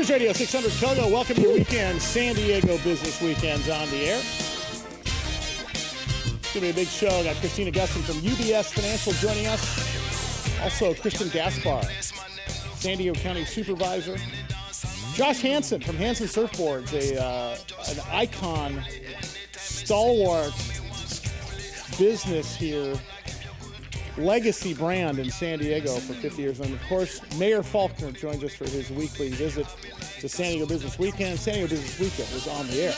News Radio 600 KOGO. Welcome to your weekend. San Diego Business Weekends on the air. It's going to be a big show. Got Christina Gustin from UBS Financial joining us. Also, Kristin Gaspar, San Diego County Supervisor. Josh Hansen from Hansen Surfboards, an icon, stalwart business here, legacy brand in San Diego for 50 years. And, of course, Mayor Faulconer joins us for his weekly visit to San Diego Business Weekend. San Diego Business Weekend is on the air.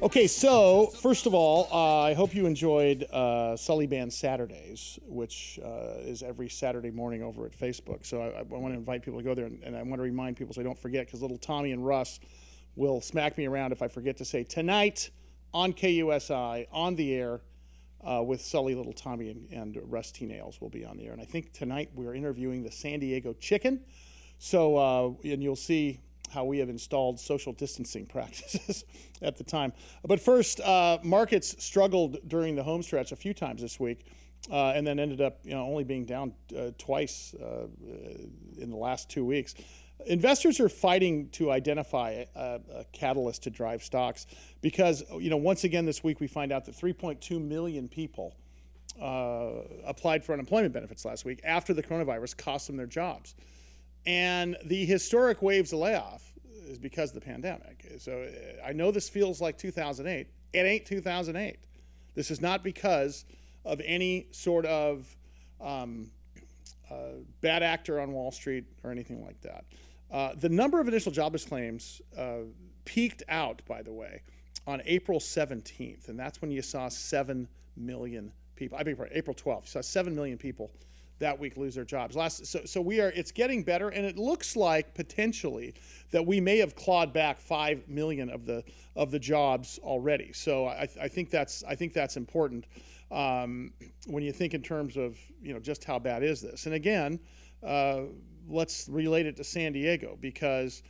Okay, so, first of all, I hope you enjoyed Sully Band Saturdays, which is every Saturday morning over at Facebook. So I want to invite people to go there, and I want to remind people so I don't forget, because little Tommy and Russ will smack me around if I forget to say tonight on KUSI, on the air, with Sully, little Tommy, and Russ T. Nails will be on the air. And I think tonight we're interviewing the San Diego Chicken. So, and you'll see how we have installed social distancing practices at the time. But first, markets struggled during the home stretch a few times this week, and then ended up only being down twice in the last 2 weeks. Investors are fighting to identify a catalyst to drive stocks because, once again this week we find out that 3.2 million people applied for unemployment benefits last week after the coronavirus cost them their jobs. And the historic waves of layoff is because of the pandemic. So I know this feels like 2008. It ain't 2008. This is not because of any sort of bad actor on Wall Street or anything like that. The number of initial jobless claims peaked out, by the way, on April 17th, and that's when you saw 7 million people. I beg your pardon, April 12th. You saw 7 million people that week lose their jobs. It's getting better, and it looks like potentially that we may have clawed back 5 million of the jobs already. So I think that's important when you think in terms of just how bad is this. And again, let's relate it to San Diego, because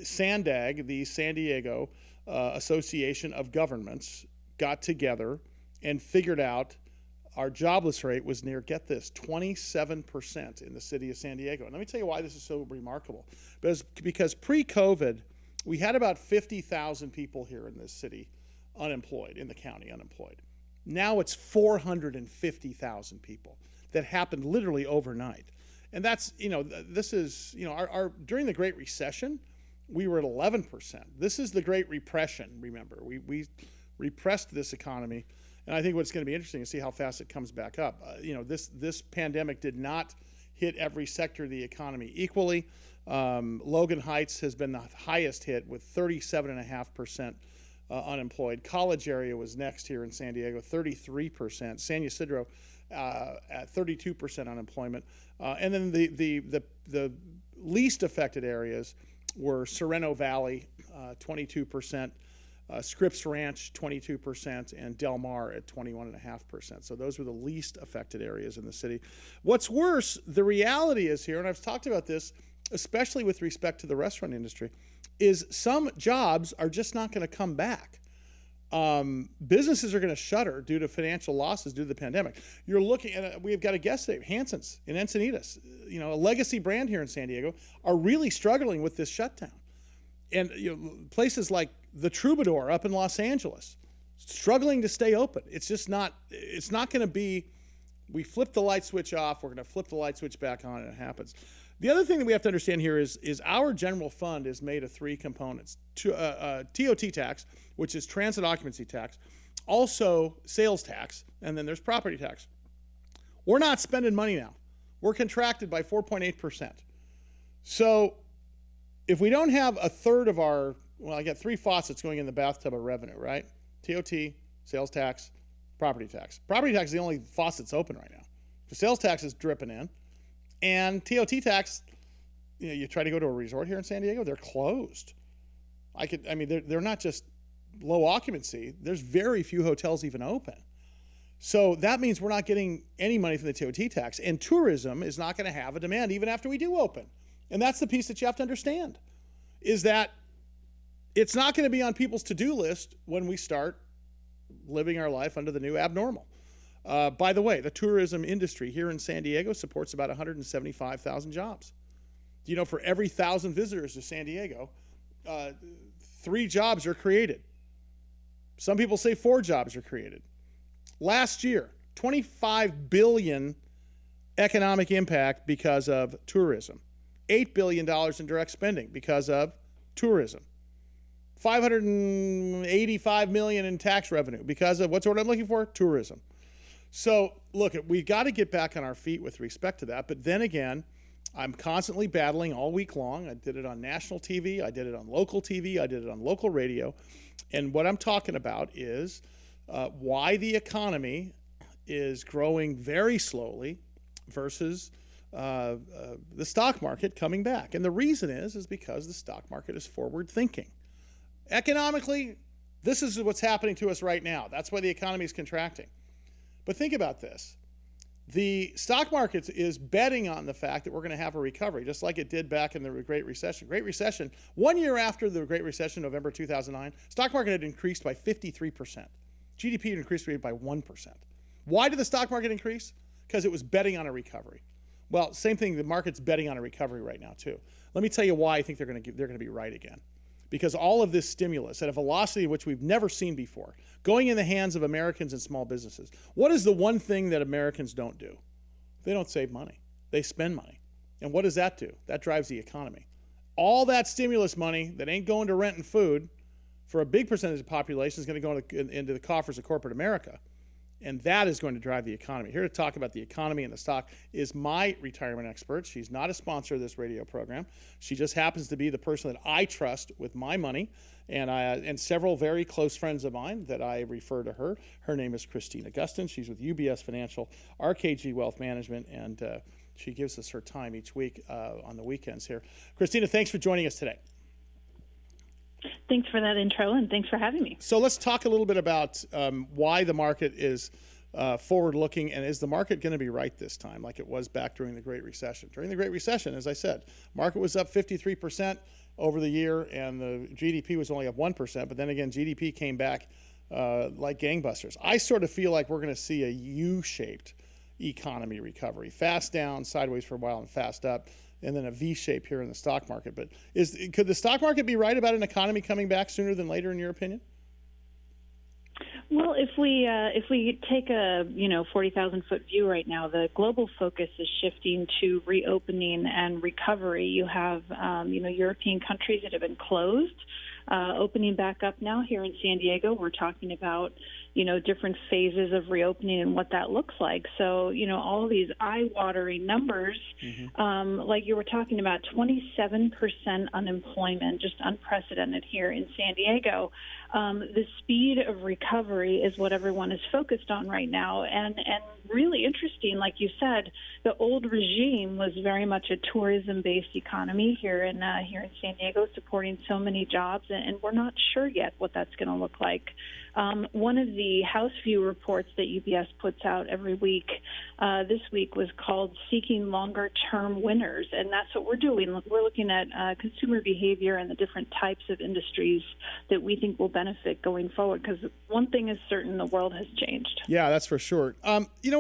SANDAG, the San Diego Association of Governments, got together and figured out our jobless rate was near, get this, 27% in the city of San Diego. And let me tell you why this is so remarkable. Because pre-COVID, we had about 50,000 people here in this city unemployed, in the county unemployed. Now it's 450,000 people. That happened literally overnight. And that's, this is, our during the Great Recession, we were at 11%. This is the Great Repression, remember. We repressed this economy. And I think what's going to be interesting is see how fast it comes back up. This pandemic did not hit every sector of the economy equally. Logan Heights has been the highest hit with 37.5% unemployed. College area was next here in San Diego, 33%. San Ysidro at 32% unemployment. And then the least affected areas were Sereno Valley, 22%. Scripps Ranch, 22%, and Del Mar at 21.5%. So those were the least affected areas in the city. What's worse, the reality is here, and I've talked about this, especially with respect to the restaurant industry, is some jobs are just not going to come back. Businesses are going to shutter due to financial losses due to the pandemic. You're looking at, we've got a guest today, Hansen's in Encinitas, a legacy brand here in San Diego, are really struggling with this shutdown. And places like the Troubadour up in Los Angeles, struggling to stay open. It's not going to be, we flip the light switch off, we're going to flip the light switch back on, and it happens. The other thing that we have to understand here is our general fund is made of three components. TOT tax, which is transit occupancy tax, also sales tax, and then there's property tax. We're not spending money now. We're contracted by 4.8%. So if we don't have a third of our, I got three faucets going in the bathtub of revenue, right? TOT, sales tax, property tax. Property tax is the only faucet that's open right now. The sales tax is dripping in. And TOT tax, you try to go to a resort here in San Diego, they're closed. They're not just low occupancy. There's very few hotels even open. So that means we're not getting any money from the TOT tax. And tourism is not going to have a demand even after we do open. And that's the piece that you have to understand, is that it's not going to be on people's to-do list when we start living our life under the new abnormal. By the way, the tourism industry here in San Diego supports about 175,000 jobs. Do you know for every 1,000 visitors to San Diego, 3 jobs are created? Some people say 4 jobs are created. Last year, $25 billion economic impact because of tourism. $8 billion in direct spending because of tourism. $585 million in tax revenue because of, what's the word I'm looking for? Tourism. So look, we've got to get back on our feet with respect to that. But then again, I'm constantly battling all week long. I did it on national TV. I did it on local TV. I did it on local radio. And what I'm talking about is why the economy is growing very slowly versus the stock market coming back. And the reason is because the stock market is forward thinking. Economically, this is what's happening to us right now. That's why the economy is contracting. But think about this. The stock market is betting on the fact that we're going to have a recovery, just like it did back in the Great Recession. Great Recession, 1 year after the Great Recession, November 2009, stock market had increased by 53%. GDP had increased by 1%. Why did the stock market increase? Because it was betting on a recovery. Well, same thing, the market's betting on a recovery right now too. Let me tell you why I think they're going to be right again. Because all of this stimulus at a velocity which we've never seen before, going in the hands of Americans and small businesses. What is the one thing that Americans don't do? They don't save money. They spend money. And what does that do? That drives the economy. All that stimulus money that ain't going to rent and food for a big percentage of the population is going to go into the coffers of corporate America. And that is going to drive the economy. Here to talk about the economy and the stock is my retirement expert. She's not a sponsor of this radio program. She just happens to be the person that I trust with my money, and several very close friends of mine that I refer to her. Her name is Christina Gustin. She's with UBS Financial, RKG Wealth Management, and she gives us her time each week on the weekends here. Christina, thanks for joining us today. Thanks for that intro, and thanks for having me. So let's talk a little bit about why the market is forward-looking, and is the market going to be right this time like it was back during the Great Recession? During the Great Recession, as I said, market was up 53% over the year, and the GDP was only up 1%, but then again, GDP came back like gangbusters. I sort of feel like we're going to see a U-shaped economy recovery, fast down, sideways for a while, and fast up, and then a V shape here in the stock market. But could the stock market be right about an economy coming back sooner than later, in your opinion? Well, if we take a 40,000-foot view right now, the global focus is shifting to reopening and recovery. You have European countries that have been closed, opening back up now. Here in San Diego, we're talking about different phases of reopening and what that looks like. So, all these eye-watering numbers, like you were talking about, 27% unemployment, just unprecedented here in San Diego. The speed of recovery is what everyone is focused on right now. And really interesting, like you said, the old regime was very much a tourism-based economy here in San Diego, supporting so many jobs, and we're not sure yet what that's going to look like. One of the House View reports that UBS puts out every week this week was called Seeking Longer-Term Winners, and that's what we're doing. We're looking at consumer behavior and the different types of industries that we think will benefit going forward, because one thing is certain, the world has changed. Yeah, that's for sure.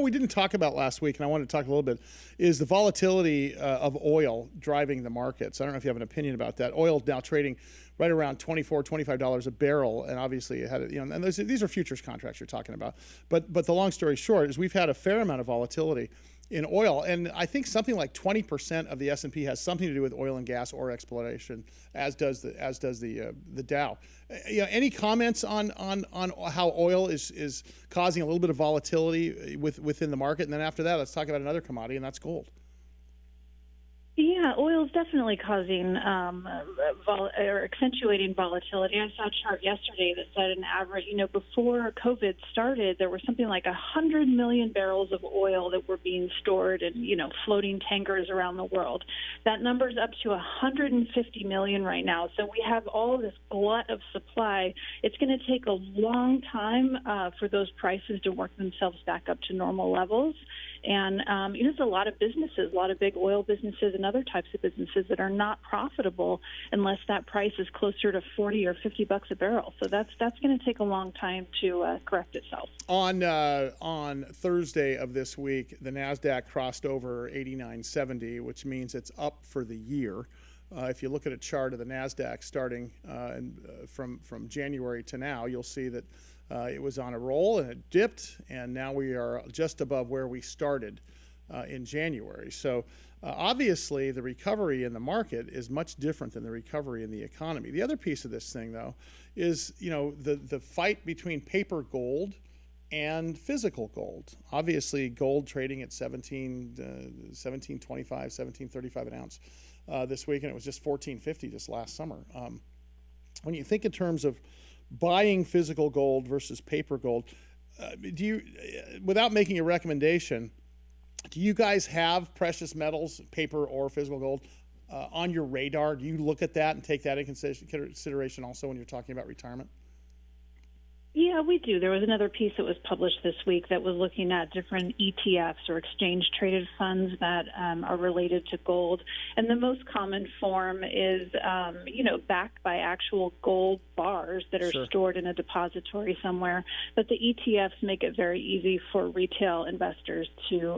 We didn't talk about last week, and I wanted to talk a little bit, is the volatility of oil driving the markets. I don't know if you have an opinion about that. Oil now trading right around $24, $25 a barrel, and obviously it had, and these are futures contracts you're talking about. But the long story short is we've had a fair amount of volatility in oil, and I think something like 20% of the S&P has something to do with oil and gas or exploration, as does the Dow. Any comments on how oil is causing a little bit of volatility within the market? And then after that, let's talk about another commodity, and that's gold. Yeah, oil is definitely causing or accentuating volatility. I saw a chart yesterday that said an average, before COVID started, there were something like 100 million barrels of oil that were being stored in, floating tankers around the world. That number's up to 150 million right now. So we have all this glut of supply. It's going to take a long time for those prices to work themselves back up to normal levels. And there's a lot of businesses, a lot of big oil businesses and other types of businesses that are not profitable unless that price is closer to 40 or 50 bucks a barrel. So that's going to take a long time to correct itself. On Thursday of this week, the NASDAQ crossed over 89.70, which means it's up for the year. If you look at a chart of the NASDAQ starting from January to now, you'll see that it was on a roll and it dipped, and now we are just above where we started in January. So obviously the recovery in the market is much different than the recovery in the economy. The other piece of this thing, though, is the fight between paper gold and physical gold. Obviously, gold trading at $17.25, $17.35 an ounce this week, and it was just $14.50 just last summer. When you think in terms of buying physical gold versus paper gold, do you, without making a recommendation, do you guys have precious metals, paper or physical gold, on your radar? Do you look at that and take that into consideration also when you're talking about retirement? Yeah, we do. There was another piece that was published this week that was looking at different ETFs or exchange-traded funds that are related to gold. And the most common form is, backed by actual gold bars that are stored in a depository somewhere. But the ETFs make it very easy for retail investors to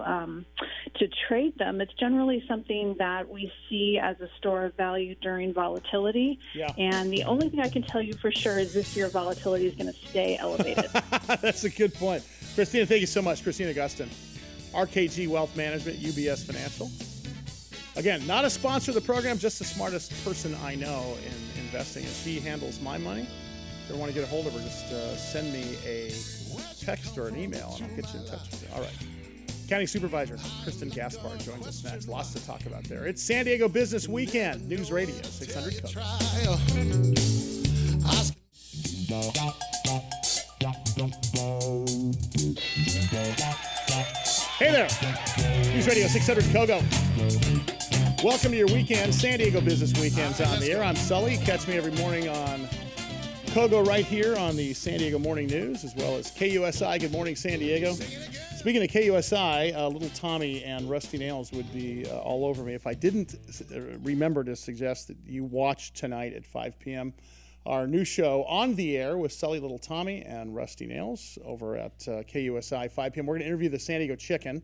trade them. It's generally something that we see as a store of value during volatility. Yeah. And the only thing I can tell you for sure is this year volatility is going to stay elevated. That's a good point. Christina, thank you so much. Christina Gustin, RKG Wealth Management, UBS Financial. Again, not a sponsor of the program, just the smartest person I know in investing, and she handles my money. If you want to get a hold of her, just send me a text or an email, and I'll get you in touch with you. All right. County Supervisor Kristin Gaspar joins us next. Lots to talk about there. It's San Diego Business Weekend, News Radio 600 KOGO. Hey there, News Radio 600 KOGO. Welcome to your weekend. San Diego Business Weekend's on the air. I'm Sully. Catch me every morning on KOGO right here on the San Diego Morning News, as well as KUSI. Good morning, San Diego. Speaking of KUSI, little Tommy and Rusty Nails would be all over me if I didn't remember to suggest that you watch tonight at 5 p.m. our new show On the Air with Sully, Little Tommy, and Rusty Nails over at KUSI, 5 p.m. We're going to interview the San Diego Chicken.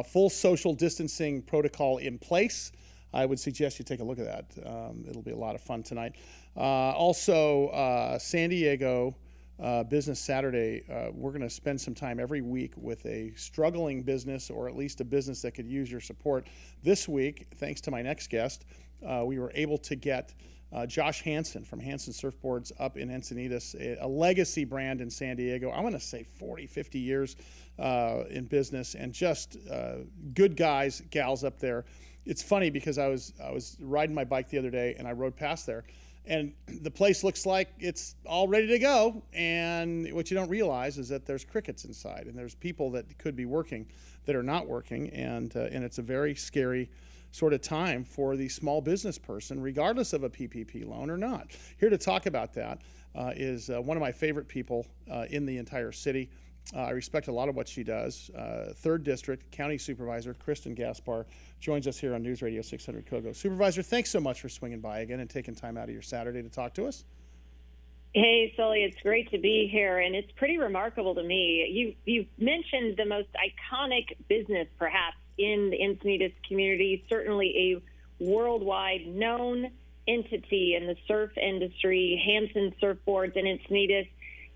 Full social distancing protocol in place. I would suggest you take a look at that. It'll be a lot of fun tonight. Also, San Diego Business Saturday, we're going to spend some time every week with a struggling business, or at least a business that could use your support. This week, thanks to my next guest, we were able to get Josh Hansen from Hansen Surfboards up in Encinitas, a legacy brand in San Diego. I'm going to say 40, 50 years in business, and just good guys, gals up there. It's funny because I was riding my bike the other day, and I rode past there, and the place looks like it's all ready to go. And what you don't realize is that there's crickets inside, and there's people that could be working that are not working, and it's a very scary sort of time for the small business person, regardless of a PPP loan or not. Here to talk about that is one of my favorite people in the entire city. I respect a lot of what she does. 3rd District County Supervisor Kristin Gaspar joins us here on News Radio 600 KOGO. Supervisor, thanks so much for swinging by again and taking time out of your Saturday to talk to us. Hey, Sully, it's great to be here, and it's pretty remarkable to me. You've mentioned the most iconic business, perhaps, in the Encinitas community, certainly a worldwide known entity in the surf industry, Hansen Surfboards in Encinitas.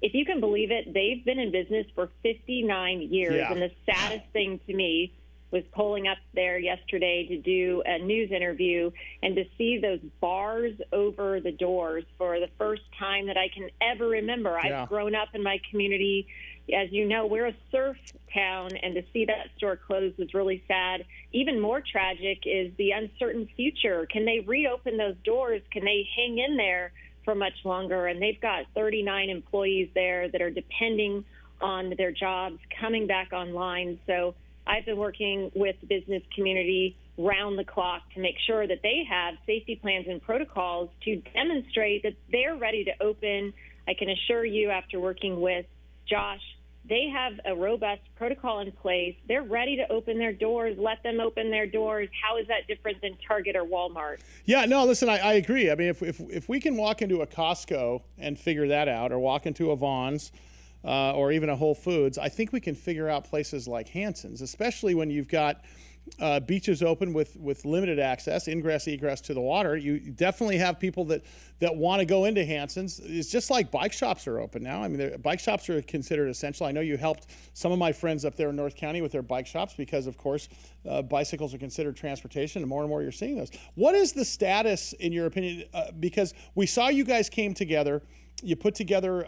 If you can believe it, they've been in business for 59 years, and the saddest thing to me was pulling up there yesterday to do a news interview and to see those bars over the doors for the first time that I can ever remember. I've grown up in my community. As you know, we're a surf town, and to see that store closed was really sad. Even more tragic is the uncertain future. Can they reopen those doors? Can they hang in there for much longer? And they've got 39 employees there that are depending on their jobs coming back online. So I've been working with the business community round the clock to make sure that they have safety plans and protocols to demonstrate that they're ready to open. I can assure you, after working with Josh They have a robust protocol in place. They're ready to open their doors. Let them open their doors. How is that different than Target or Walmart? Yeah, no, listen, I agree. I mean, if we can walk into a Costco and figure that out, or walk into a Vons, or even a Whole Foods, I think we can figure out places like Hanson's, especially when you've got beaches open with limited access, ingress, egress to the water. You definitely have people that want to go into Hanson's. It's just like bike shops are open now. I mean, bike shops are considered essential. I know you helped some of my friends up there in North County with their bike shops because, of course, bicycles are considered transportation, and more you're seeing those. What is the status, in your opinion? Because we saw you guys came together. You put together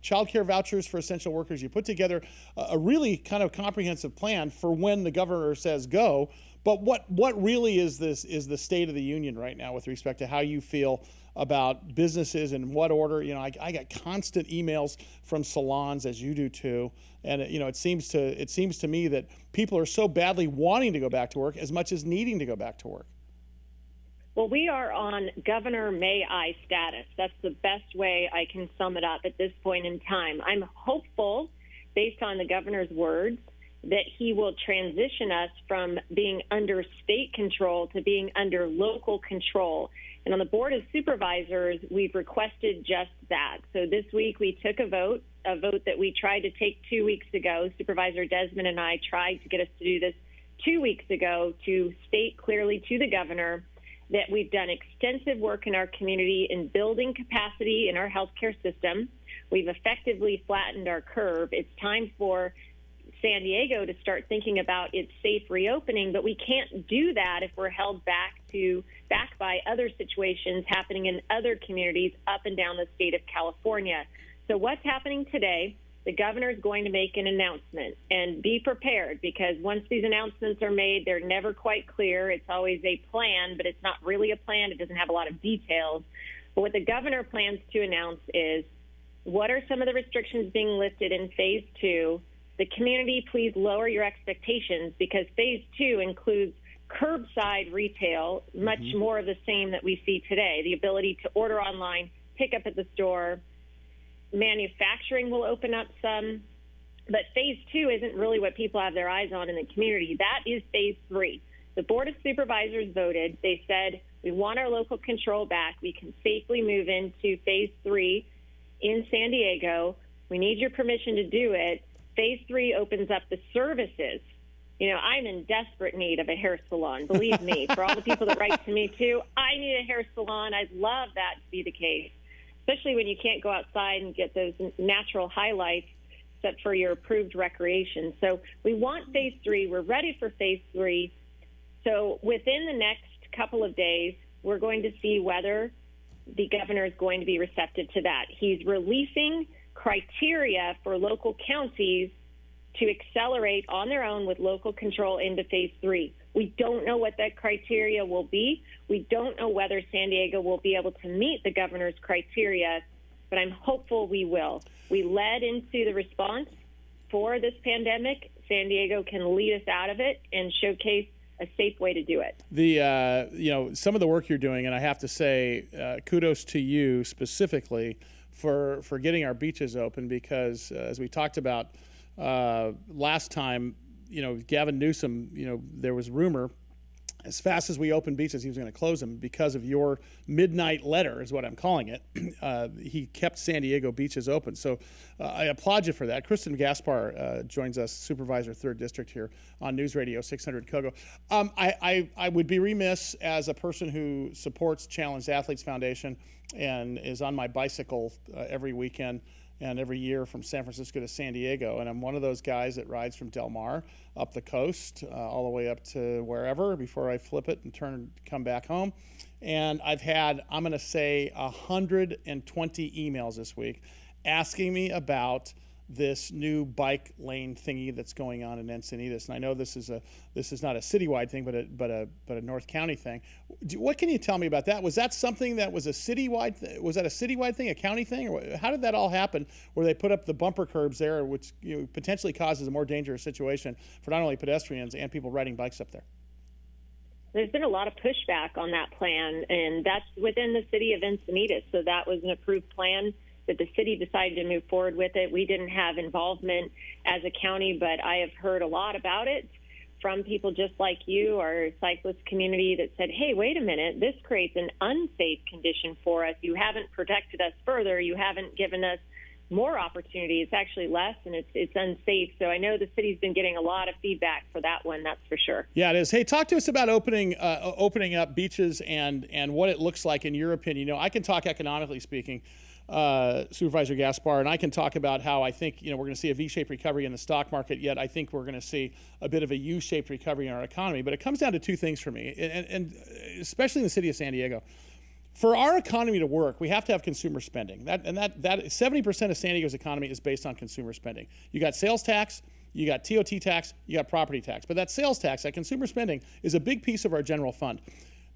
child care vouchers for essential workers. You put together a really kind of comprehensive plan for when the governor says go. But what really is the state of the union right now with respect to how you feel about businesses and what order? You know, I got constant emails from salons, as you do too, and it seems to me that people are so badly wanting to go back to work as much as needing to go back to work. Well, we are on Governor May I status. That's the best way I can sum it up at this point in time. I'm hopeful, based on the governor's words, that he will transition us from being under state control to being under local control. And on the Board of Supervisors, we've requested just that. So this week we took a vote that we tried to take 2 weeks ago. Supervisor Desmond and I tried to get us to do this 2 weeks ago, to state clearly to the governor that we've done extensive work in our community in building capacity in our healthcare system. We've effectively flattened our curve. It's time for San Diego to start thinking about its safe reopening, but we can't do that if we're held back by other situations happening in other communities up and down the state of California. So what's happening today? The governor is going to make an announcement, and be prepared, because once these announcements are made, they're never quite clear. It's always a plan, but it's not really a plan. It doesn't have a lot of details. But what the governor plans to announce is, what are some of the restrictions being lifted in phase 2? The community, please lower your expectations, because phase 2 includes curbside retail, much more of the same that we see today, the ability to order online, pick up at the store. Manufacturing will open up some, but phase 2 isn't really what people have their eyes on in the community. That is phase 3. The Board of Supervisors voted. They said, we want our local control back. We can safely move into phase 3 in San Diego. We need your permission to do it. Phase 3 opens up the services. You know, I'm in desperate need of a hair salon. Believe me, for all the people that write to me too, I need a hair salon. I'd love that to be the case, especially when you can't go outside and get those natural highlights except for your approved recreation. So we want phase 3. We're ready for phase 3. So within the next couple of days, we're going to see whether the governor is going to be receptive to that. He's releasing criteria for local counties to accelerate on their own with local control into phase 3. We don't know what that criteria will be. We don't know whether San Diego will be able to meet the governor's criteria, but I'm hopeful we will. We led into the response for this pandemic. San Diego can lead us out of it and showcase a safe way to do it. Some of the work you're doing, and I have to say, kudos to you specifically for getting our beaches open, because as we talked about last time, Gavin Newsom, there was rumor as fast as we opened beaches, he was going to close them because of your midnight letter, is what I'm calling it. He kept San Diego beaches open. So I applaud you for that. Kristin Gaspar joins us, Supervisor, 3rd District here on News Radio 600 KOGO. I would be remiss, as a person who supports Challenged Athletes Foundation and is on my bicycle every weekend and every year from San Francisco to San Diego. And I'm one of those guys that rides from Del Mar up the coast all the way up to wherever before I flip it and come back home. And I've had, I'm going to say, 120 emails this week asking me about this new bike lane thingy that's going on in Encinitas. And I know this is not a citywide thing, but a North County thing. What can you tell me about that? Was that something that was a citywide? Was that a citywide thing, a county thing, or how did that all happen? Where they put up the bumper curbs there, which potentially causes a more dangerous situation for not only pedestrians and people riding bikes up there? There's been a lot of pushback on that plan, and that's within the city of Encinitas. So that was an approved plan that the city decided to move forward with it. We didn't have involvement as a county, but I have heard a lot about it from people just like you, our cyclist community, that said, hey, wait a minute, this creates an unsafe condition for us. You haven't protected us further. You haven't given us more opportunity. It's actually less, and it's unsafe. So I know the city's been getting a lot of feedback for that one, that's for sure. Yeah, it is. Hey, talk to us about opening up beaches and what it looks like in your opinion. You know, I can talk economically speaking, Supervisor Gaspar, and I can talk about how I think, you know, we're going to see a V-shaped recovery in the stock market, yet I think we're going to see a bit of a U-shaped recovery in our economy. But it comes down to two things for me, and especially in the city of San Diego. For our economy to work, we have to have consumer spending. That 70% of San Diego's economy is based on consumer spending. You got sales tax, you got TOT tax, you got property tax. But that sales tax, that consumer spending, is a big piece of our general fund.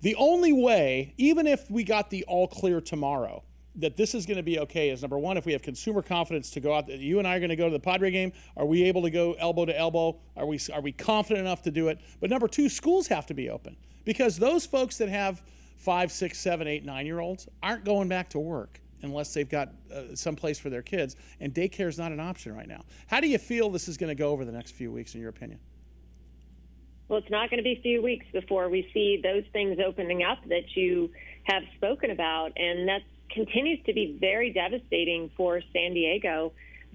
The only way, even if we got the all clear tomorrow, that this is going to be okay is, number one, if we have consumer confidence to go out. You and I are going to go to the Padre game. Are we able to go elbow to elbow? Are we confident enough to do it? But number two, schools have to be open, because those folks that have 5, 6, 7, 8, 9-year-olds aren't going back to work unless they've got some place for their kids, and daycare is not an option right now. How do you feel this is going to go over the next few weeks, in your opinion? Well, it's not going to be a few weeks before we see those things opening up that you have spoken about, and that continues to be very devastating for San Diego.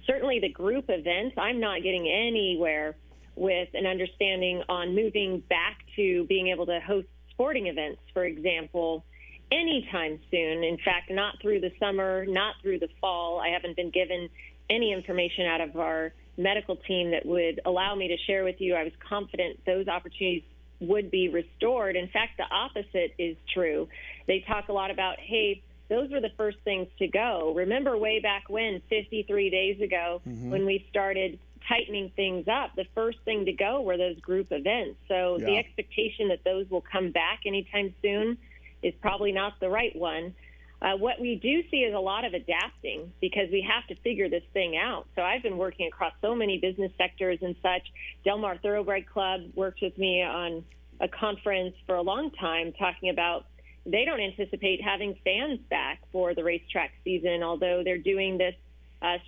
Certainly the group events, I'm not getting anywhere with an understanding on moving back to being able to host sporting events, for example, anytime soon. In fact, not through the summer, not through the fall. I haven't been given any information out of our medical team that would allow me to share with you. I was confident those opportunities would be restored. In fact, the opposite is true. They talk a lot about, hey, those were the first things to go. Remember way back when, 53 days ago, when we started tightening things up, the first thing to go were those group events. So the expectation that those will come back anytime soon is probably not the right one. What we do see is a lot of adapting, because we have to figure this thing out. So I've been working across so many business sectors and such. Del Mar Thoroughbred Club worked with me on a conference for a long time talking about they don't anticipate having fans back for the racetrack season, although they're doing this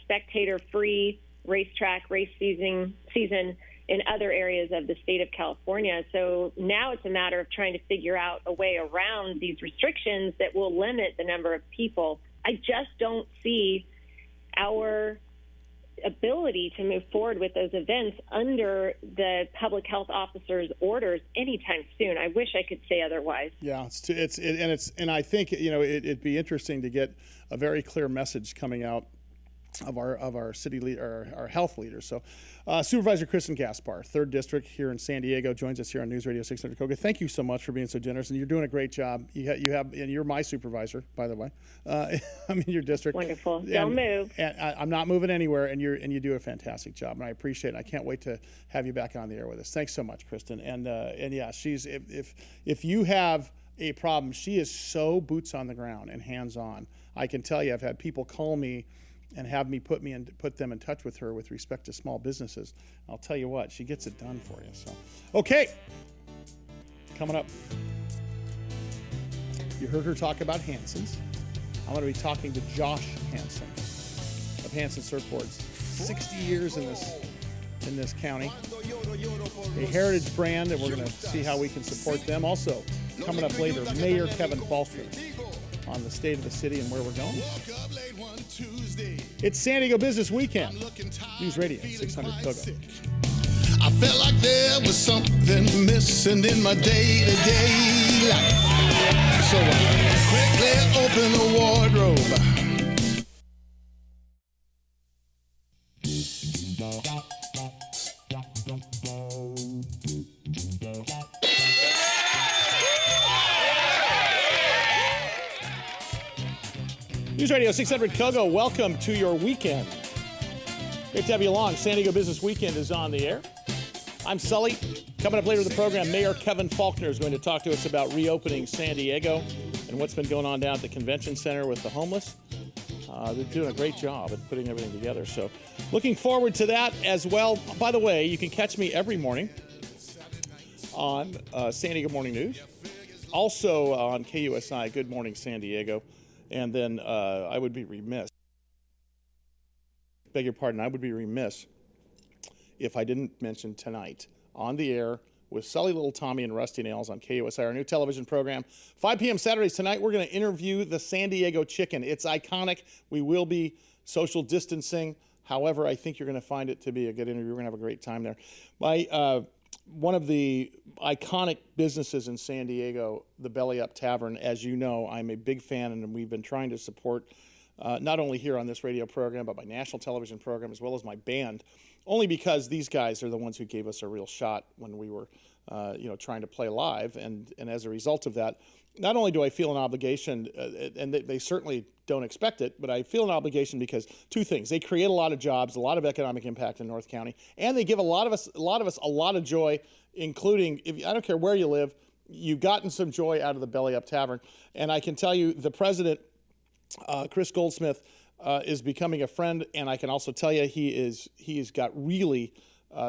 spectator-free racetrack race season in other areas of the state of California. So now it's a matter of trying to figure out a way around these restrictions that will limit the number of people. I just don't see our ability to move forward with those events under the public health officer's orders anytime soon. I wish I could say otherwise. Yeah, and I think, you know, it'd be interesting to get a very clear message coming out of our city leader, our health leaders. So, Supervisor Kristin Gaspar, 3rd District here in San Diego, joins us here on News Radio 600 KOGO. Thank you so much for being so generous, and you're doing a great job. And you're my supervisor, by the way. I'm in your district. Wonderful. Don't move. And I'm not moving anywhere, and you do a fantastic job, and I appreciate it. I can't wait to have you back on the air with us. Thanks so much, Kristin. And yeah, she's if you have a problem, she is so boots on the ground and hands on. I can tell you, I've had people call me and have me put them in touch with her with respect to small businesses. I'll tell you what, she gets it done for you. So, okay, coming up, you heard her talk about Hanson's. I'm going to be talking to Josh Hanson of Hanson Surfboards. 60 years in this county, a heritage brand, and we're going to see how we can support them. Also, coming up later, Mayor Faulconer on the state of the city and where we're going. It's San Diego Business Weekend. News Radio 600 KOGO. I felt like there was something missing in my day-to-day life. So I quickly opened the wardrobe. News Radio 600 KOGO, welcome to your weekend. Great to have you along. San Diego Business Weekend is on the air. I'm Sully. Coming up later in the program, Mayor Faulconer is going to talk to us about reopening San Diego and what's been going on down at the convention center with the homeless. They're doing a great job at putting everything together. So looking forward to that as well. By the way, you can catch me every morning on San Diego Morning News. Also on KUSI, Good Morning San Diego. And then I would be remiss beg your pardon, I would be remiss if I didn't mention tonight on the air with Sully, Little Tommy, and Rusty Nails on KUSI, our new television program. 5 p.m. Saturdays tonight, we're going to interview the San Diego Chicken. It's iconic. We will be social distancing. However, I think you're going to find it to be a good interview. We're going to have a great time there. One of the iconic businesses in San Diego, the BellyUp Tavern, as you know, I'm a big fan, and we've been trying to support not only here on this radio program, but my national television program, as well as my band, only because these guys are the ones who gave us a real shot when we were trying to play live. And as a result of that, not only do I feel an obligation, and they certainly don't expect it, but I feel an obligation because two things: they create a lot of jobs, a lot of economic impact in North County, and they give a lot of us a lot of joy, including, I don't care where you live, you've gotten some joy out of the BellyUp Tavern. And I can tell you, the president, Chris Goldsmith, is becoming a friend, and I can also tell you he's got really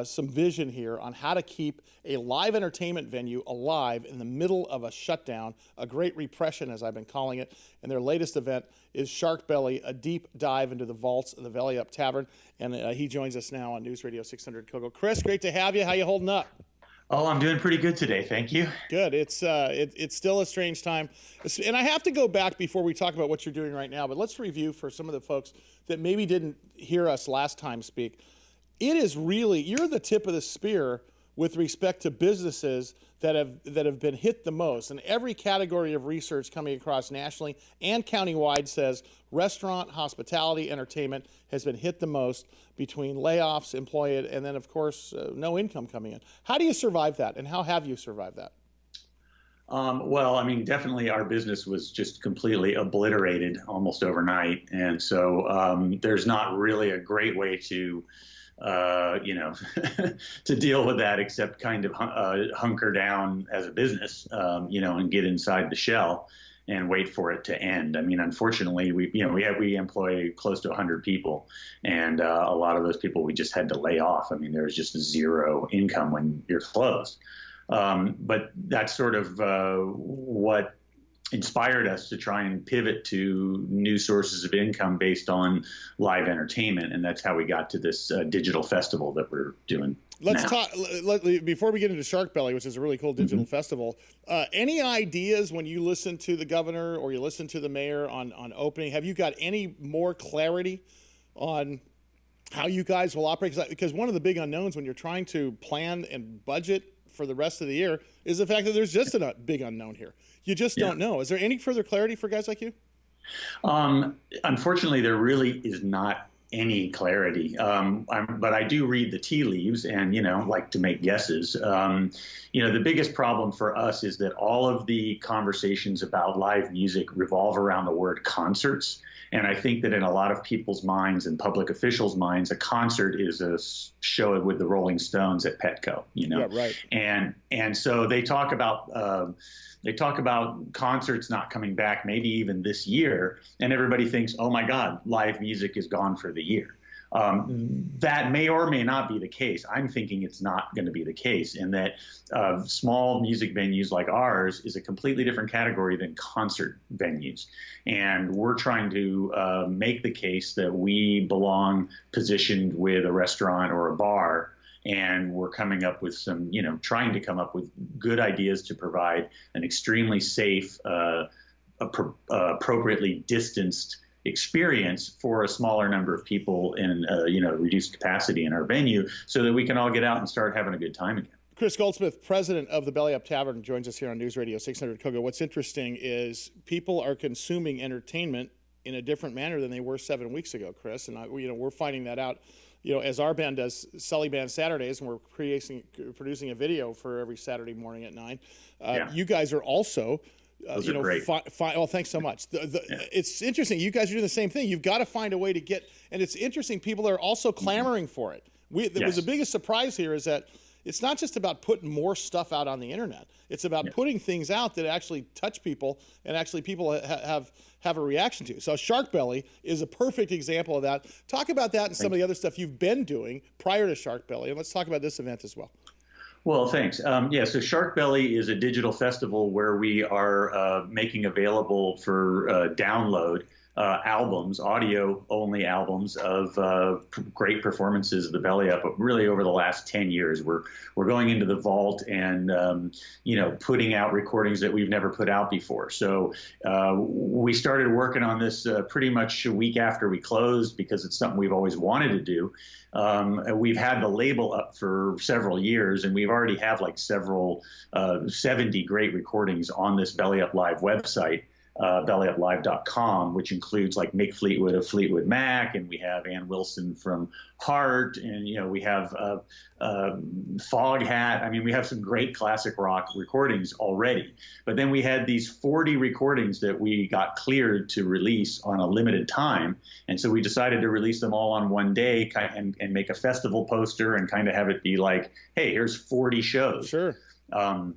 some vision here on how to keep a live entertainment venue alive in the middle of a shutdown, a great repression, as I've been calling it. And their latest event is Shark Belly, a deep dive into the vaults of the BellyUp Tavern. And he joins us now on News Radio 600 KOGO. Chris, great to have you. How you holding up? Oh, I'm doing pretty good today. Thank you. Good. It's still a strange time. And I have to go back before we talk about what you're doing right now, but let's review for some of the folks that maybe didn't hear us last time speak. It is really, you're the tip of the spear with respect to businesses that have been hit the most. And every category of research coming across nationally and countywide says restaurant, hospitality, entertainment has been hit the most between layoffs, employed, and then, of course, no income coming in. How do you survive that, and how have you survived that? Well, I mean, definitely our business was just completely obliterated almost overnight. And so there's not really a great way to to deal with that, except kind of hunker down as a business, and get inside the shell and wait for it to end. I mean, unfortunately, we employ close to 100 people, and a lot of those people we just had to lay off. I mean, there's just zero income when you're closed. But that's sort of what inspired us to try and pivot to new sources of income based on live entertainment. And that's how we got to this digital festival that we're doing. Let's talk, before we get into Shark Belly, which is a really cool digital festival, any ideas when you listen to the governor or you listen to the mayor on opening? Have you got any more clarity on how you guys will operate? Because one of the big unknowns when you're trying to plan and budget for the rest of the year is the fact that there's just a big unknown here. You just don't know. Is there any further clarity for guys like you? Unfortunately, there really is not any clarity. But I do read the tea leaves and, like to make guesses. The biggest problem for us is that all of the conversations about live music revolve around the word concerts. And I think that in a lot of people's minds and public officials' minds, a concert is a show with the Rolling Stones at Petco, Yeah, right. And so they talk about concerts not coming back, maybe even this year, and everybody thinks, oh my God, live music is gone for the year. That may or may not be the case. I'm thinking it's not going to be the case, and that small music venues like ours is a completely different category than concert venues. And we're trying to make the case that we belong positioned with a restaurant or a bar. And we're coming up with some, trying to come up with good ideas to provide an extremely safe, appropriately distanced experience for a smaller number of people in, reduced capacity in our venue, so that we can all get out and start having a good time again. Chris Goldsmith, president of the BellyUp Tavern, joins us here on News Radio 600 KOGO. What's interesting is people are consuming entertainment in a different manner than they were 7 weeks ago, Chris. And we're finding that out. As our band does Sully Band Saturdays, and we're producing a video for every Saturday morning at 9. You guys are also, Those are great. Thanks so much. It's interesting. You guys are doing the same thing. You've got to find a way to get, and it's interesting. People are also clamoring for it. Was the biggest surprise here is that it's not just about putting more stuff out on the internet. It's about putting things out that actually touch people and actually people have a reaction to. So Shark Belly is a perfect example of that. Talk about that and some of the other stuff you've been doing prior to Shark Belly, and let's talk about this event as well. Well, thanks. So Shark Belly is a digital festival where we are making available for download albums, audio only albums of great performances of the BellyUp. But really, over the last 10 years, we're going into the vault and putting out recordings that we've never put out before. So we started working on this pretty much a week after we closed, because it's something we've always wanted to do. We've had the label up for several years, and we've already have like 70 great recordings on this BellyUp Live website, BellyUpLive.com, which includes like Mick Fleetwood of Fleetwood Mac, and we have Ann Wilson from Heart, and we have Foghat. I mean, we have some great classic rock recordings already. But then we had these 40 recordings that we got cleared to release on a limited time, and so we decided to release them all on one day and make a festival poster and kind of have it be like, hey, here's 40 shows. Sure.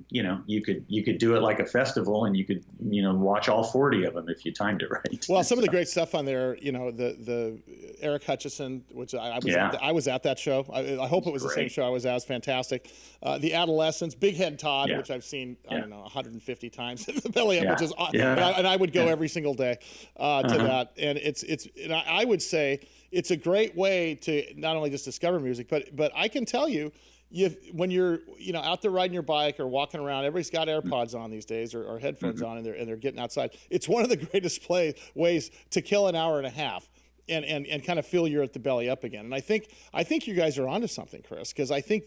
You could do it like a festival, and you could, watch all 40 of them if you timed it right. Well, some of the great stuff on there, the Eric Hutchison, which I was at that show. I hope it was the same show I was at. It was fantastic. The Adolescents, Big Head Todd, which I've seen, I don't know, 150 times in the BellyUp, which is, and I would go every single day to that. And and I would say it's a great way to not only just discover music, but I can tell you, when you're out there riding your bike or walking around, everybody's got AirPods on these days or headphones on, and they're getting outside. It's one of the greatest ways to kill an hour and a half and kind of feel you're at the BellyUp again. And I think you guys are onto something, Chris, because I think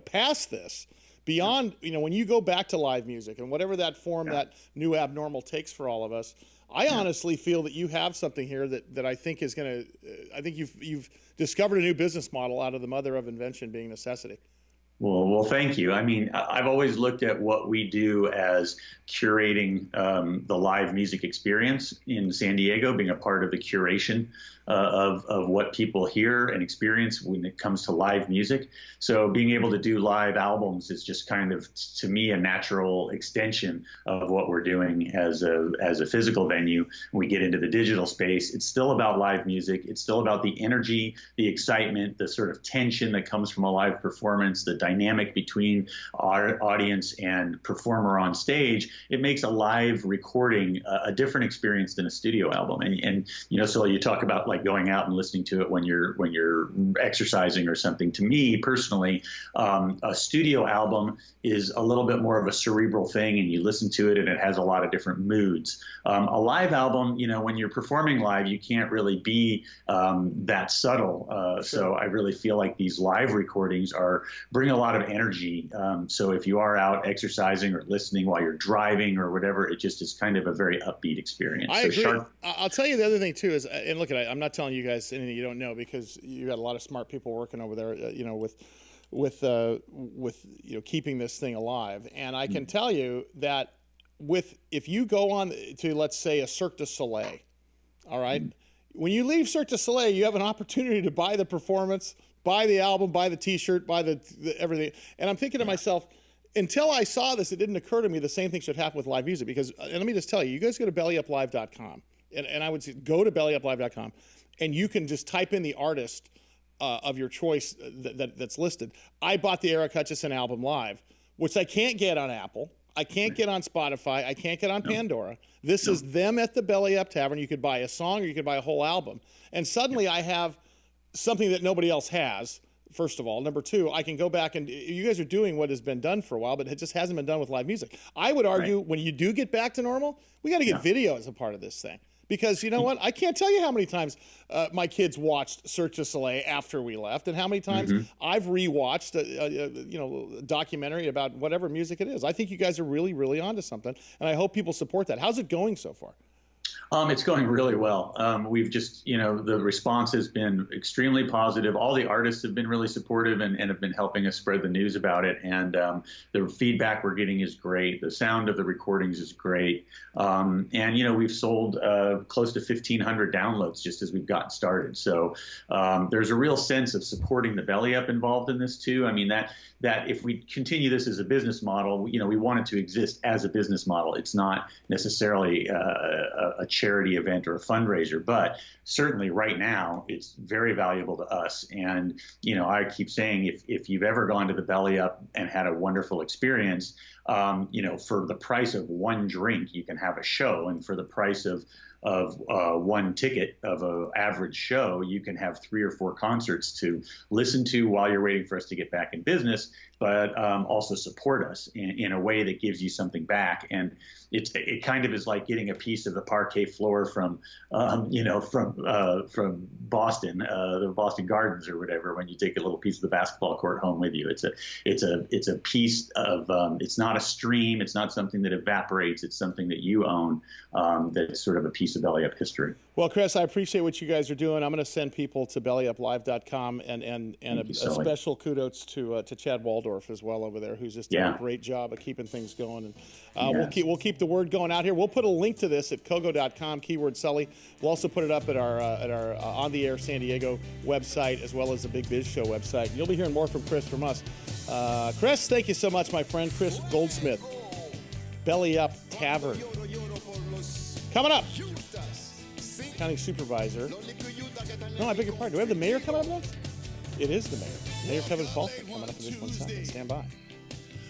past this, beyond when you go back to live music and whatever that form that new abnormal takes for all of us, I honestly feel that you have something here that I think is going to. I think you've discovered a new business model out of the mother of invention being necessity. Well, thank you. I mean, I've always looked at what we do as curating the live music experience in San Diego, being a part of the curation of what people hear and experience when it comes to live music. So being able to do live albums is just kind of, to me, a natural extension of what we're doing as a physical venue. When we get into the digital space, it's still about live music. It's still about the energy, the excitement, the sort of tension that comes from a live performance, the dynamic between our audience and performer on stage. It makes a live recording a different experience than a studio album. And so you talk about like going out and listening to it when you're exercising or something. To me personally, a studio album is a little bit more of a cerebral thing, and you listen to it and it has a lot of different moods. A live album, when you're performing live, you can't really be that subtle. So I really feel like these live recordings bring a lot of energy. So if you are out exercising or listening while you're driving or whatever, it just is kind of a very upbeat experience. I agree. I'll tell you the other thing too is, and look at it, I'm not telling you guys anything you don't know, because you got a lot of smart people working over there, with keeping this thing alive. And I can tell you that if you go on to, let's say, a Cirque du Soleil, all right, when you leave Cirque du Soleil, you have an opportunity to buy the performance, buy the album, buy the T-shirt, buy the everything. And I'm thinking to myself, until I saw this, it didn't occur to me the same thing should happen with live music. Because, and let me just tell you, you guys go to BellyUpLive.com, and I would say go to BellyUpLive.com, and you can just type in the artist of your choice that's listed. I bought the Eric Hutchison album live, which I can't get on Apple. I can't get on Spotify. I can't get on Pandora. This is them at the BellyUp Tavern. You could buy a song or you could buy a whole album. And suddenly I have something that nobody else has, first of all. Number two, I can go back and you guys are doing what has been done for a while, but it just hasn't been done with live music. I would argue when you do get back to normal, we got to get video as a part of this thing. Because you know what? I can't tell you how many times my kids watched Cirque du Soleil after we left, and how many times I've rewatched a documentary about whatever music it is. I think you guys are really, really onto something, and I hope people support that. How's it going so far? It's going really well. We've just, the response has been extremely positive. All the artists have been really supportive and have been helping us spread the news about it. And the feedback we're getting is great. The sound of the recordings is great. And we've sold close to 1,500 downloads just as we've gotten started. So there's a real sense of supporting the BellyUp involved in this too. I mean, that if we continue this as a business model, we want it to exist as a business model. It's not necessarily a charity event or a fundraiser, but certainly right now it's very valuable to us. And I keep saying, if you've ever gone to the BellyUp and had a wonderful experience, For the price of one drink, you can have a show, and for the price of one ticket of an average show, you can have 3 or 4 concerts to listen to while you're waiting for us to get back in business, but also support us in a way that gives you something back. And it kind of is like getting a piece of the parquet floor from Boston, the Boston Gardens or whatever. When you take a little piece of the basketball court home with you, it's a piece of. It's not a stream. It's not something that evaporates. It's something that you own. That's sort of a piece of BellyUp history. Well, Chris, I appreciate what you guys are doing. I'm going to send people to BellyUpLive.com and a special kudos to Chad Waldorf as well over there, who's just doing a great job of keeping things going. And we'll keep the word going out here. We'll put a link to this at KOGO.com, keyword Sully. We'll also put it up at our On the Air San Diego website, as well as the Big Biz Show website. And you'll be hearing more from Chris from us. Chris, thank you so much, my friend. Chris Goldsmith, BellyUp Tavern. Coming up, County Supervisor. No, I beg your pardon. Do we have the mayor coming up next? It is the mayor. Mayor Kevin Faulconer coming up in this one Sunday. Stand by.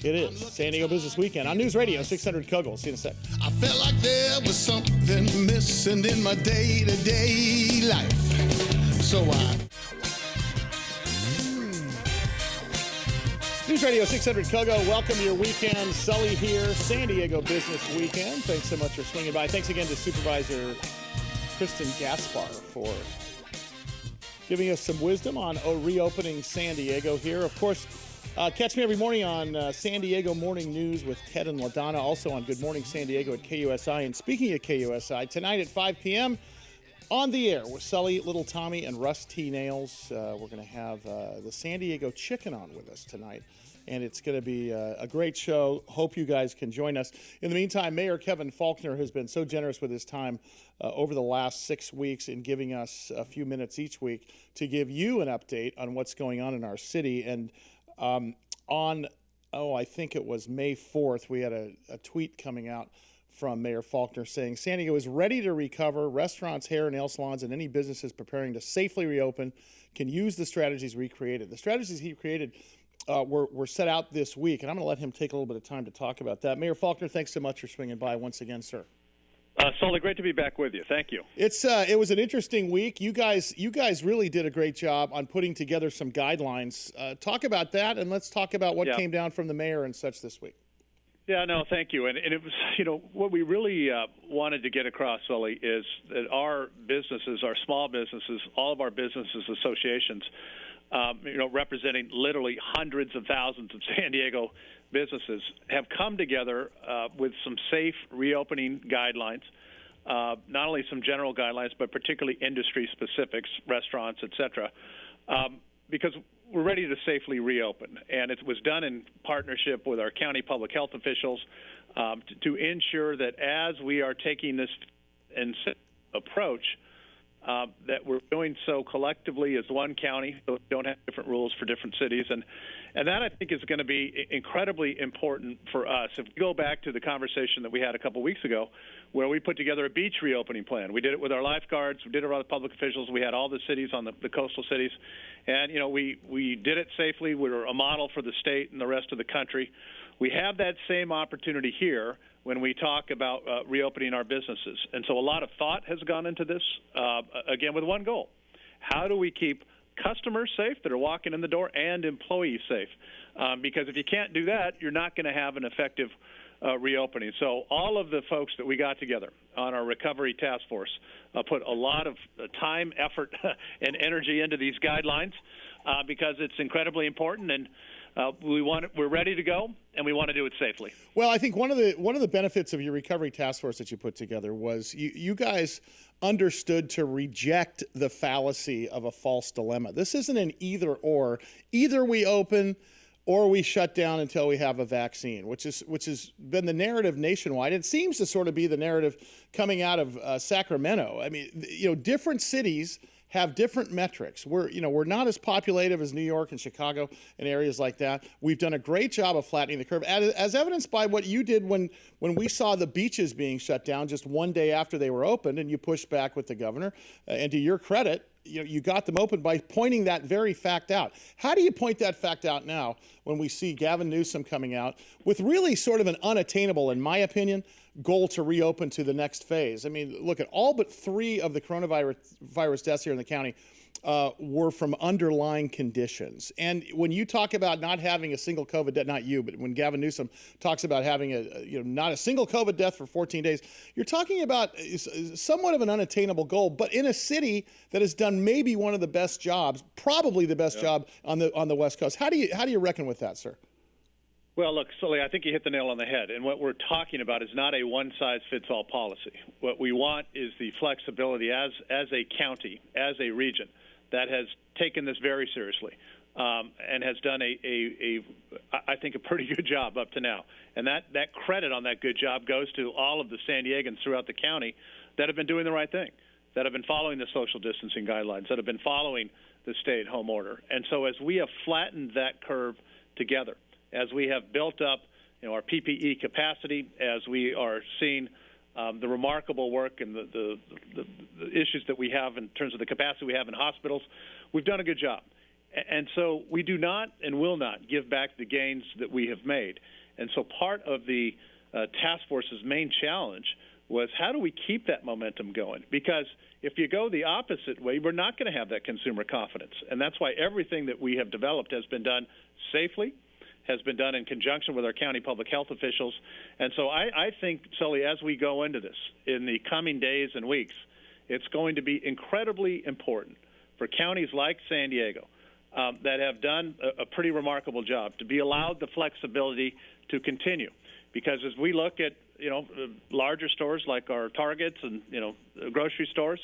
It is San Diego Business Weekend on News Radio 600 KOGO. See you in a sec. I felt like there was something missing in my day-to-day life. So News Radio 600 KOGO. Welcome to your weekend. Sully here. San Diego Business Weekend. Thanks so much for swinging by. Thanks again to Supervisor Kristin Gaspar for giving us some wisdom on reopening San Diego here. Of course, catch me every morning on San Diego Morning News with Ted and LaDonna. Also on Good Morning San Diego at KUSI. And speaking of KUSI, tonight at 5 p.m., on the air with Sully, Little Tommy, and Russ T. Nails. We're going to have the San Diego Chicken on with us tonight. And it's going to be a great show. Hope you guys can join us. In the meantime, Mayor Kevin Faulconer has been so generous with his time over the last 6 weeks in giving us a few minutes each week to give you an update on what's going on in our city. And I think it was May 4th, we had a tweet coming out from Mayor Faulconer saying San Diego is ready to recover. Restaurants, hair and nail salons, and any businesses preparing to safely reopen can use the strategies we created. The strategies he created were set out this week, and I'm going to let him take a little bit of time to talk about that. Mayor Faulconer, thanks so much for swinging by once again, sir. Sully, great to be back with you. Thank you. It was an interesting week. You guys really did a great job on putting together some guidelines. Talk about that, and let's talk about what came down from the mayor and such this week. Yeah, no, thank you. And it was, what we really wanted to get across, Sully, is that our businesses, our small businesses, all of our businesses associations, representing literally hundreds of thousands of San Diego businesses, have come together with some safe reopening guidelines, not only some general guidelines, but particularly industry specifics, restaurants, et cetera, because we're ready to safely reopen. And it was done in partnership with our county public health officials to ensure that as we are taking this approach, that we're doing so collectively as one county, so we don't have different rules for different cities. And that, I think, is going to be incredibly important for us. If we go back to the conversation that we had a couple weeks ago, where we put together a beach reopening plan. We did it with our lifeguards. We did it with our public officials. We had all the cities on the coastal cities. And, we did it safely. We were a model for the state and the rest of the country. We have that same opportunity here when we talk about reopening our businesses. And so a lot of thought has gone into this, again, with one goal. How do we keep customers safe that are walking in the door and employees safe? Because if you can't do that, you're not going to have an effective reopening. So all of the folks that we got together on our recovery task force put a lot of time, effort, and energy into these guidelines because it's incredibly important, and we're ready to go, and we want to do it safely. Well, I think one of the benefits of your recovery task force that you put together was you guys understood to reject the fallacy of a false dilemma. This isn't an either or. Either we open or we shut down until we have a vaccine, which has been the narrative nationwide. It seems to sort of be the narrative coming out of Sacramento. I mean, different cities have different metrics. We're not as populated as New York and Chicago and areas like that. We've done a great job of flattening the curve, as evidenced by what you did when we saw the beaches being shut down just one day after they were opened, and you pushed back with the governor. And to your credit, you got them open by pointing that very fact out. How do you point that fact out now when we see Gavin Newsom coming out with really sort of an unattainable, in my opinion, goal to reopen to the next phase? I mean, look at all but 3 of the coronavirus deaths here in the county were from underlying conditions. And when you talk about not having a single COVID death, not you, but when Gavin Newsom talks about having not a single COVID death for 14 days, you're talking about somewhat of an unattainable goal, but in a city that has done maybe one of the best jobs, probably the best job on the West Coast. How do you reckon with that, sir? Well, look, Sully, I think you hit the nail on the head. And what we're talking about is not a one-size-fits-all policy. What we want is the flexibility as a county, as a region, that has taken this very seriously and has done I think, a pretty good job up to now. And that credit on that good job goes to all of the San Diegans throughout the county that have been doing the right thing, that have been following the social distancing guidelines, that have been following the stay-at-home order. And so as we have flattened that curve together, as we have built up our PPE capacity, as we are seeing the remarkable work and the issues that we have in terms of the capacity we have in hospitals, we've done a good job. And so we do not and will not give back the gains that we have made. And so part of the task force's main challenge was how do we keep that momentum going? Because if you go the opposite way, we're not going to have that consumer confidence. And that's why everything that we have developed has been done safely, has been done in conjunction with our county public health officials. And so I think, Sully, as we go into this in the coming days and weeks, it's going to be incredibly important for counties like San Diego that have done a pretty remarkable job to be allowed the flexibility to continue. Because as we look at, larger stores like our Targets and, grocery stores,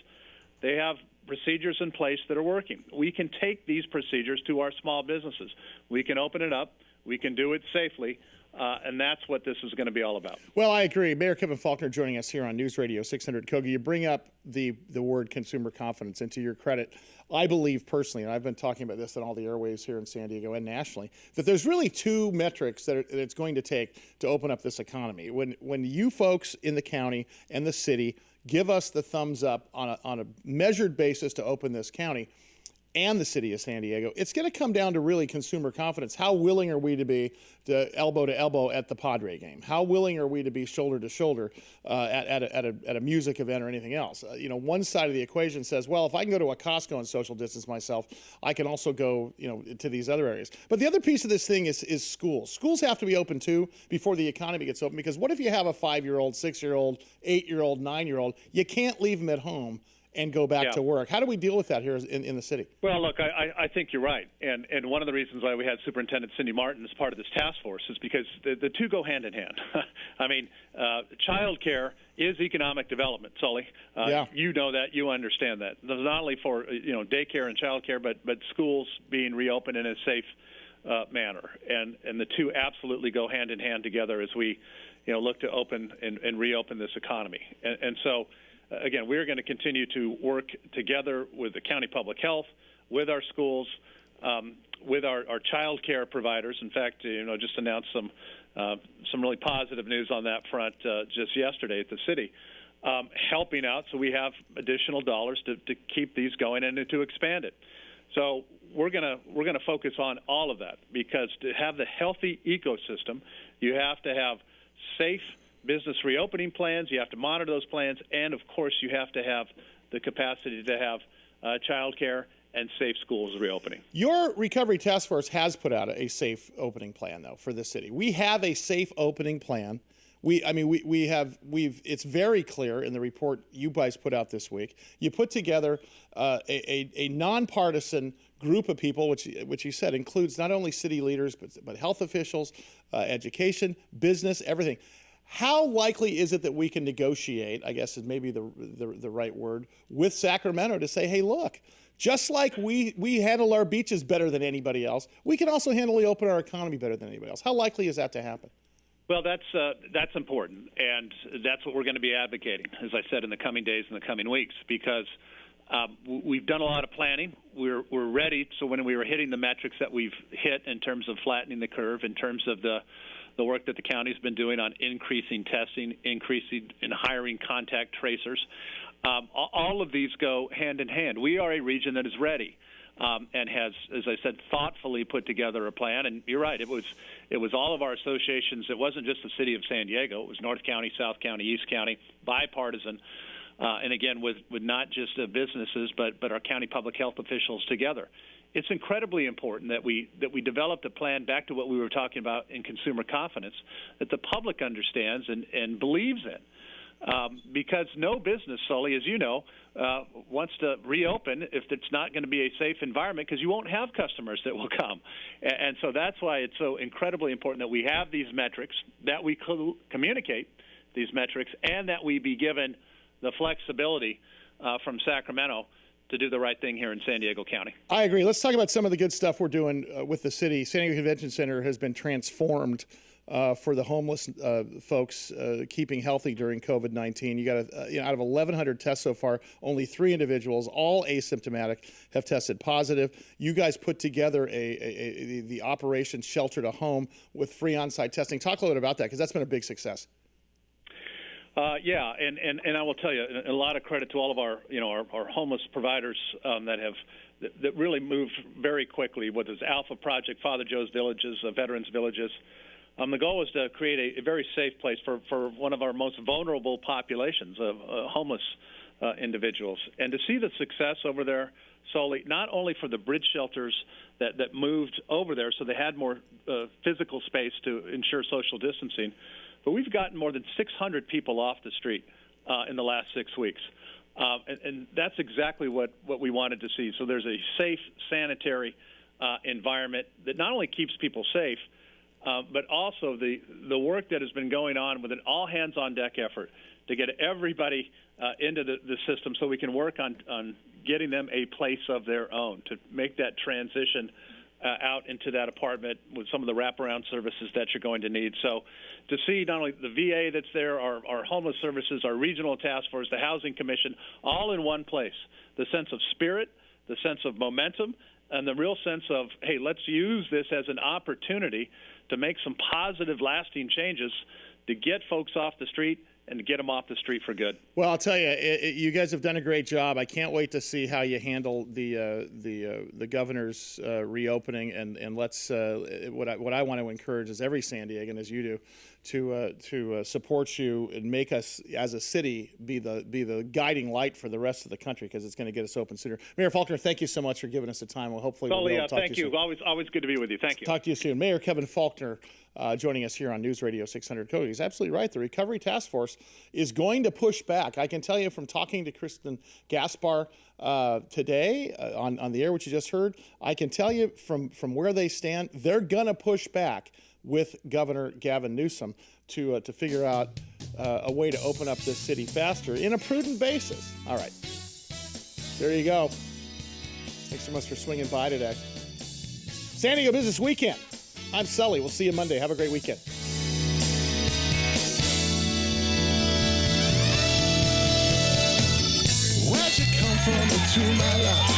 they have procedures in place that are working. We can take these procedures to our small businesses. We can open it up. We can do it safely, and that's what this is going to be all about. Well, I agree. Mayor Kevin Faulconer joining us here on News Radio 600 KOGO. You bring up the word consumer confidence, and to your credit, I believe personally, and I've been talking about this on all the airwaves here in San Diego and nationally, that there's really 2 metrics that it's going to take to open up this economy. When you folks in the county and the city give us the thumbs up on a measured basis to open this county and the city of San Diego, it's going to come down to really consumer confidence. How willing are we to be to elbow at the Padre game? How willing are we to be shoulder to shoulder at a music event or anything else? One side of the equation says, well, if I can go to a Costco and social distance myself, I can also go, to these other areas. But the other piece of this thing is schools. Schools have to be open too before the economy gets open, because what if you have a 5-year-old, 6-year-old, 8-year-old, 9-year-old? You can't leave them at home and go back to work. How do we deal with that here in the city? Well, look, I think you're right. And one of the reasons why we had Superintendent Cindy Martin as part of this task force is because the 2 go hand in hand. I mean, child care is economic development, Sully. You know that. You understand that. Not only for, daycare and child care, but schools being reopened in a safe manner. And the 2 absolutely go hand in hand together as we, look to open and reopen this economy. And so, again, we're going to continue to work together with the county public health, with our schools, with our child care providers. In fact, just announced some really positive news on that front just yesterday at the city, helping out so we have additional dollars to keep these going and to expand it. So we're gonna focus on all of that, because to have the healthy ecosystem, you have to have safe business reopening plans, you have to monitor those plans, and of course you have to have the capacity to have child care and safe schools reopening. Your recovery task force has put out a safe opening plan, though, for the city. We have a safe opening plan. It's very clear in the report you guys put out this week. You put together a nonpartisan group of people, which you said includes not only city leaders but health officials, education, business, everything. How likely is it that we can negotiate, I guess is maybe the right word, with Sacramento to say, hey, look, just like we handle our beaches better than anybody else, we can also open our economy better than anybody else? How likely is that to happen? Well, that's important, and that's what we're going to be advocating, as I said, in the coming days and the coming weeks, because we've done a lot of planning. We're ready. So when we were hitting the metrics that we've hit in terms of flattening the curve, in terms of the work that the county's been doing on increasing testing, increasing in hiring contact tracers, All of these go hand in hand. We are a region that is ready and has, as I said, thoughtfully put together a plan. And you're right, it was all of our associations. It wasn't just the city of San Diego. It was North County, South County, East County, bipartisan. And again, with not just businesses, but our county public health officials together. It's incredibly important that we developed a plan, back to what we were talking about in consumer confidence, that the public understands and believes in. Because no business, Sully, as you know, wants to reopen if it's not going to be a safe environment, because you won't have customers that will come. And so that's why it's so incredibly important that we have these metrics, that we communicate these metrics, and that we be given the flexibility from Sacramento to do the right thing here in San Diego County. I agree. Let's talk about some of the good stuff we're doing with the city. San Diego Convention Center has been transformed for the homeless folks keeping healthy during COVID-19. You got out of 1,100 tests so far, only 3 individuals, all asymptomatic, have tested positive. You guys put together the Operation Shelter to Home with free on-site testing. Talk a little bit about that, because that's been a big success. Yeah, and I will tell you, a lot of credit to all of our homeless providers that really moved very quickly, whether it's Alpha Project, Father Joe's Villages, Veterans Villages. The goal was to create a very safe place for one of our most vulnerable populations of homeless individuals. And to see the success over there, Sully, not only for the bridge shelters that moved over there so they had more physical space to ensure social distancing, but we've gotten more than 600 people off the street in the last 6 weeks. And that's exactly what we wanted to see. So there's a safe, sanitary environment that not only keeps people safe, but also the work that has been going on with an all-hands-on-deck effort to get everybody into the system so we can work on getting them a place of their own, to make that transition out into that apartment with some of the wraparound services that you're going to need. So to see not only the VA that's there, our homeless services, our regional task force, the Housing Commission, all in one place, the sense of spirit, the sense of momentum, and the real sense of, hey, let's use this as an opportunity to make some positive, lasting changes to get folks off the street and to get them off the street for good. Well, I'll tell you, you guys have done a great job. I can't wait to see how you handle the governor's reopening. And let's what I want to encourage is every San Diegan, as you do, to support you and make us as a city be the guiding light for the rest of the country, because it's going to get us open sooner. Mayor Faulconer, thank you so much for giving us the time. Well, hopefully we'll be able to talk thank to you you. Always good to be with you. Thank you. Talk to you soon. Mayor Kevin Faulconer joining us here on News Radio 600 KOGO. He's absolutely right. The Recovery Task Force is going to push back. I can tell you from talking to Kristin Gaspar today on the air, which you just heard, I can tell you from where they stand, they're going to push back with Governor Gavin Newsom to figure out a way to open up this city faster in a prudent basis. All right. There you go. Thanks so much for swinging by today. San Diego Business Weekend. I'm Sully. We'll see you Monday. Have a great weekend. Where'd you come from into my life?